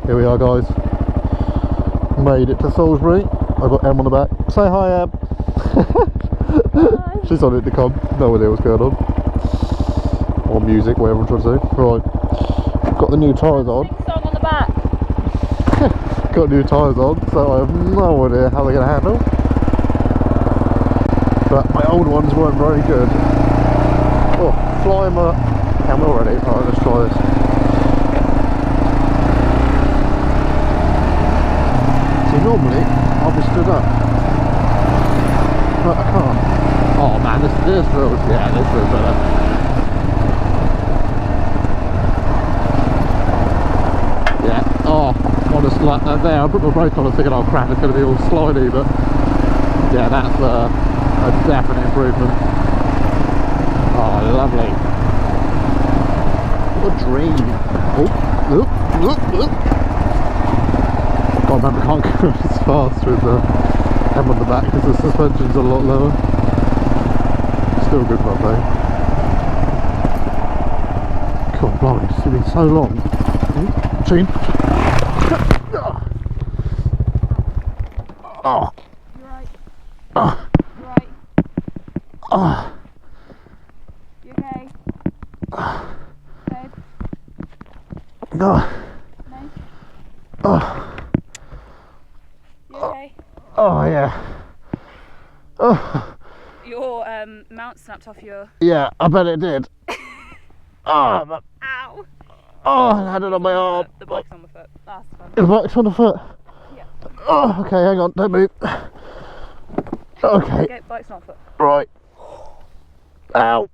Here we are, guys. Made it to Salisbury. I've got Em on the back. Say hi, Em. Hi. She's on intercom. No idea what's going on. Or music, whatever I'm trying to say. Right. Got the new tyres on. Song on the back. Got new tyres on, so I have no idea how they're going to handle. But my old ones weren't very good. Oh, fly them up. And we're ready. Alright, let's try this. See, normally I'll be stood up, but I can't. Oh man, this feels, yeah, this feels better. Yeah, oh, honestly, like that there, I put my brake on and thinking, oh crap, it's going to be all slidey, but yeah, that's a definite improvement. Oh, lovely. What a dream. Oh, look. God, man, I can't go as fast with the M on the back because the suspension's a lot lower. Still good enough though. God, blimey, it's been so long. Gene. Oh. You're right. Oh. You're right. Oh. You okay? Babe? No. No? Oh. You okay? Oh, yeah. Oh. Your mount snapped off your... Yeah, I bet it did. Oh, but... Ow! Oh, I had it on my arm. The bike's on my foot. That's fun. The bike's on the foot? Yeah. Oh, okay, hang on, don't move. Okay. Okay, bike's on foot. Right. Ow.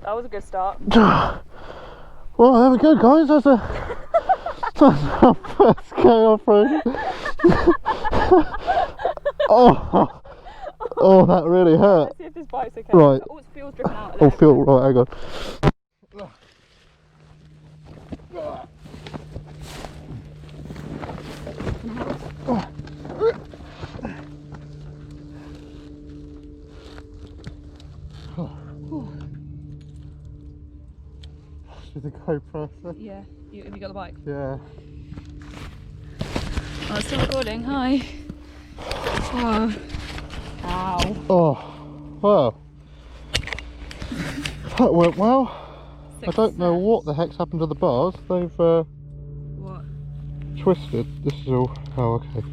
That was a good start. Well, there we go, guys. That's our first go off-road. Oh, that really hurt. Let's see if this bike's okay. Right. Oh, it's fuel's dripping out. Oh, fuel, right, hang on. With the GoPro. Yeah. Have you got the bike? Yeah. Oh, it's still recording. Hi. Oh. Ow. Oh, well. That went well. I don't know what the heck's happened to the bars. They've What? twisted. This is all. Oh, okay.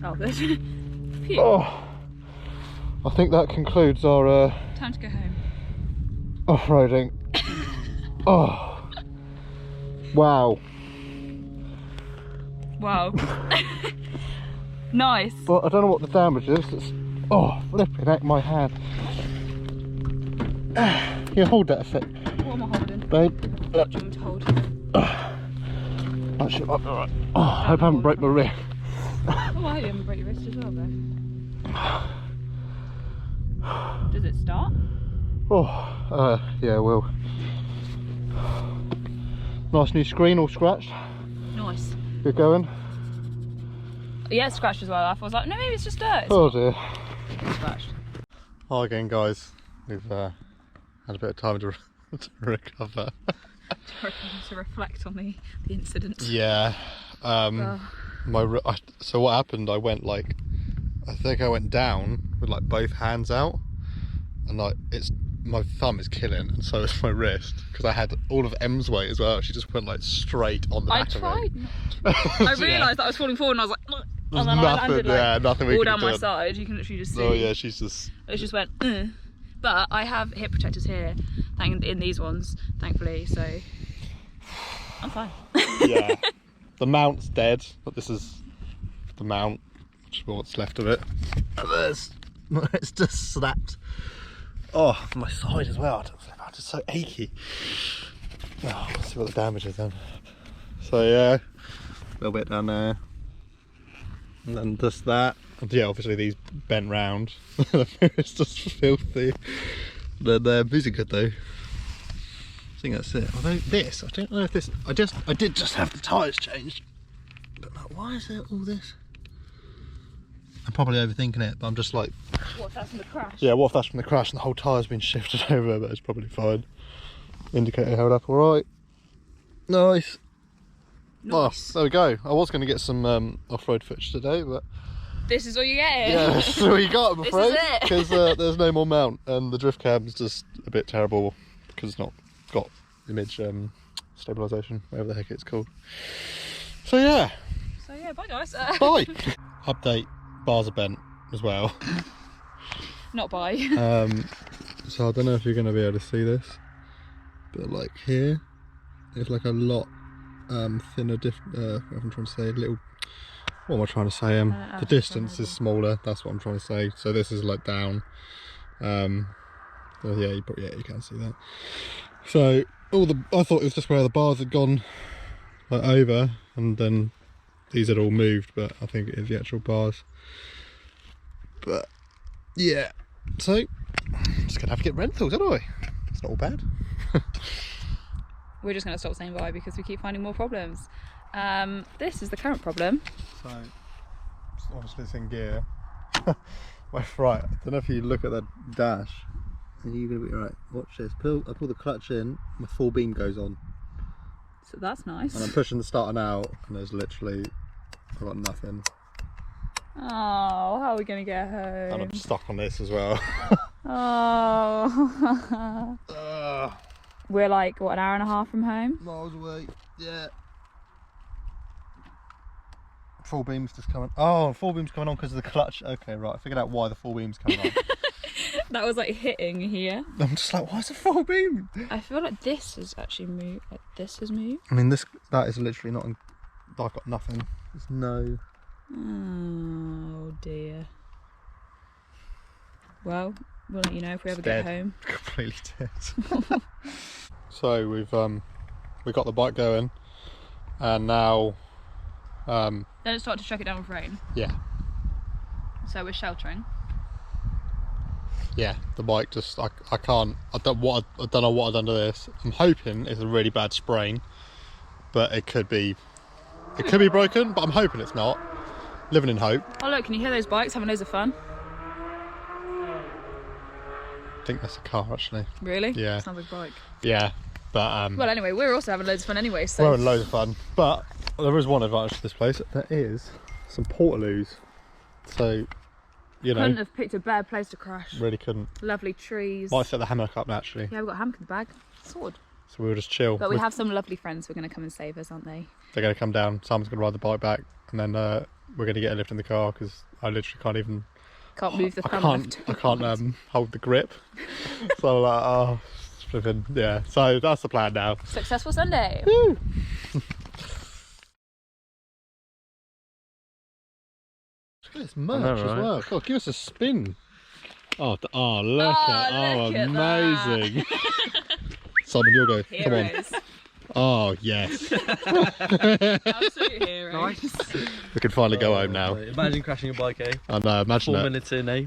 Oh, good. Phew. Oh, I think that concludes our Time to go home. off-roading. Oh, wow. Wow. Nice. Well, I don't know what the damage is. It's, oh, flipping heck, my hand. Here, hold that a sec. What am I holding? Babe. What do you want me to hold? Actually, alright. Oh, I hope I haven't broke my wrist. Oh, I didn't break your wrist as well, though. Does it start? Oh, yeah, well. Nice new screen, all scratched. Nice. Good going. Yeah, it's scratched as well. I was like, no, maybe it's just dirt. It's Oh dear. scratched. Hi again, guys. We've had a bit of time to recover. To reflect on the incident. Yeah. So what happened? I went I think I went down with like both hands out, and like my thumb is killing, and so is my wrist, because I had all of Em's weight as well. She just went like straight on the back of it. I realised that I was falling forward, and I was like, and then I landed nothing we all could down have my done. side. You can literally just see. Oh yeah, she's just. It just went. But I have hip protectors here, in these ones, thankfully. So I'm fine. Yeah. The mount's dead, but this is the mount, which is what's left of it. And it's just snapped. Oh, my side as well. I'm just so achy. Oh, let's see what the damage is then. So yeah, a little bit down there, and then just that. And yeah, obviously these bent round. The mirror's just filthy. Then these are good though. I think that's it. Although this, I don't know if this. I did just have the tyres changed. But like, why is there all this? I'm probably overthinking it, but I'm just like. What if that's from the crash? Yeah, what if that's from the crash and the whole tyre's been shifted over? But it's probably fine. Indicator held up all right. Nice. Nice. Oh, there we go. I was going to get some off-road footage today, but This is all you get. yeah, that's all you got, I'm This afraid. is it. Because there's no more mount, and the drift cam's just a bit terrible because it's not got image stabilisation, whatever the heck it's called. So yeah. So yeah, bye guys. Bye. Update, bars are bent as well. Not bye. So I don't know if you're going to be able to see this, but like here, it's like a lot thinner, what I'm trying to say, little, what am I trying to say? The distance is smaller, that's what I'm trying to say. So this is like down, well, yeah, you can see that. So I thought it was just where the bars had gone like over, and then these had all moved, but I think it is the actual bars. But yeah, so just gonna have to get rentals, aren't I? It's not all bad. We're just going to stop saying bye because we keep finding more problems. This is the current problem. So obviously it's in gear. Well, right, I don't know if you look at that dash and you're gonna be right. Watch this. I pull the clutch in, my full beam goes on. So that's nice. And I'm pushing the starter now, and there's literally, I've got nothing. Oh, how are we going to get home? And I'm stuck on this as well. Oh. We're like, what, an hour and a half from home? Miles away, yeah. Full beam's just coming. Oh, full beam's coming on because of the clutch. Okay, right, I figured out why the full beam's coming on. That was like hitting here. I'm just like, why is the full beam? I feel like this has actually moved. Like this has moved. I mean, that is literally not. I've got nothing. There's no. Oh dear. Well, we'll let you know if we ever dead. get home. Completely dead. So we got the bike going, and now. Then it started to check it down with rain. Yeah. So we're sheltering. Yeah, the bike just I don't know what I've done to this. I'm hoping it's a really bad sprain, but it could be broken, but I'm hoping it's not. Living in hope. Oh look, can you hear those bikes having loads of fun? I think that's a car actually. Really? Yeah. Sounds like a bike. Yeah, but Well, anyway, we're also having loads of fun anyway. So we're having loads of fun. But there is one advantage to this place. There is some portaloos. So, you know, couldn't have picked a better place to crash. really couldn't. Lovely trees. Might set the hammock up naturally. Yeah, we've got a hammock in the bag. Sword. So we'll just chill. But we have some lovely friends who are going to come and save us, aren't they? They're going to come down. Simon's going to ride the bike back, and then we're going to get a lift in the car because I literally can't even. Can't move the thumb lift. I can't hold the grip. So like, oh, flipping, yeah. So that's the plan now. Successful Sunday. Woo. Look at this merch as well. God, give us a spin. Oh, look amazing. Simon, you'll go. Come on. Heroes. Oh, yes. Absolute heroes. Nice. We can finally go home now. Imagine crashing a bike, eh? I know, imagine 4 it. minutes in, eh?